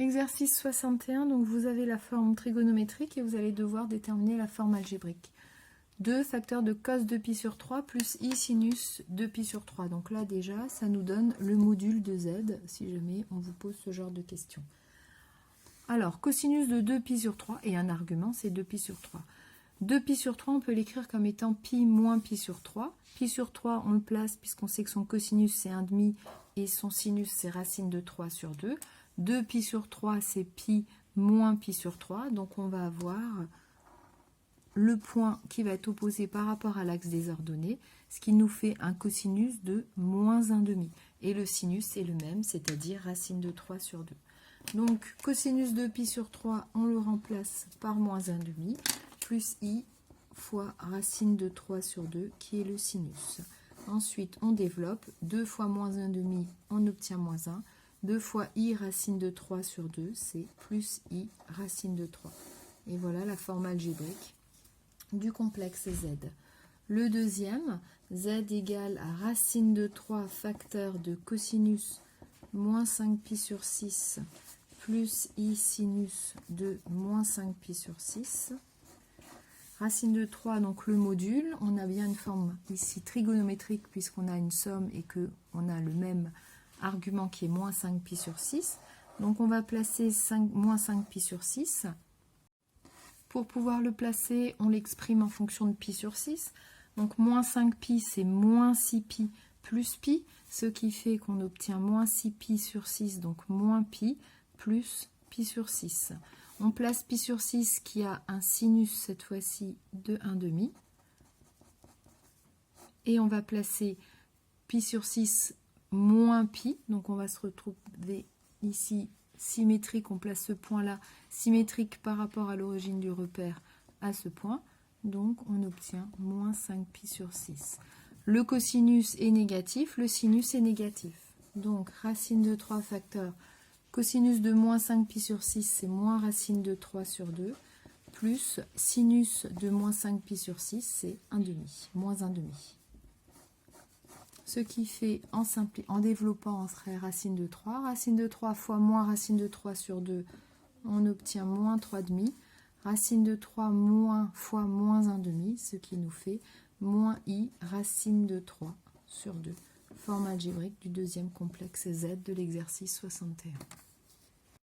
Exercice 61, donc vous avez la forme trigonométrique et vous allez devoir déterminer la forme algébrique. 2 facteurs de cos de pi sur 3 plus i sinus de pi sur 3. Donc là déjà, ça nous donne le module de z, si jamais on vous pose ce genre de questions. Alors, cosinus de 2 pi sur 3, et un argument, c'est 2 pi sur 3. 2 pi sur 3, on peut l'écrire comme étant pi moins pi sur 3. Pi sur 3, on le place puisqu'on sait que son cosinus, c'est 1,5 et son sinus, c'est racine de 3 sur 2. 2 pi sur 3, c'est pi moins pi sur 3. Donc, on va avoir le point qui va être opposé par rapport à l'axe des ordonnées, ce qui nous fait un cosinus de moins 1,5. Et le sinus, c'est le même, c'est-à-dire racine de 3 sur 2. Donc, cosinus de pi sur 3, on le remplace par moins 1,5, plus i fois racine de 3 sur 2, qui est le sinus. Ensuite, on développe. 2 fois moins 1,5, on obtient moins 1. 2 fois i racine de 3 sur 2, c'est plus i racine de 3. Et voilà la forme algébrique du complexe z. Le deuxième, z égale à racine de 3 facteur de cosinus moins 5pi sur 6 plus i sinus de moins 5pi sur 6. Racine de 3, donc le module. On a bien une forme ici trigonométrique puisqu'on a une somme et qu'on a le même argument qui est moins 5pi sur 6. Donc on va placer moins 5pi sur 6. Pour pouvoir le placer, on l'exprime en fonction de pi sur 6. Donc moins 5pi, c'est moins 6pi plus pi, ce qui fait qu'on obtient moins 6pi sur 6, donc moins pi, plus pi sur 6. On place pi sur 6 qui a un sinus cette fois-ci de 1,5. Et on va placer pi sur 6 moins pi, donc on va se retrouver ici symétrique, on place ce point-là symétrique par rapport à l'origine du repère à ce point, donc on obtient moins 5pi sur 6. Le cosinus est négatif, le sinus est négatif. Donc racine de 3 facteur, cosinus de moins 5pi sur 6, c'est moins racine de 3 sur 2, plus sinus de moins 5pi sur 6, c'est 1,5, moins 1,5. Ce qui fait, en développant, on serait racine de 3. Racine de 3 fois moins racine de 3 sur 2, on obtient moins 3,5. Racine de 3 moins fois moins 1,5, ce qui nous fait moins i racine de 3 sur 2. Forme algébrique du deuxième complexe Z de l'exercice 61.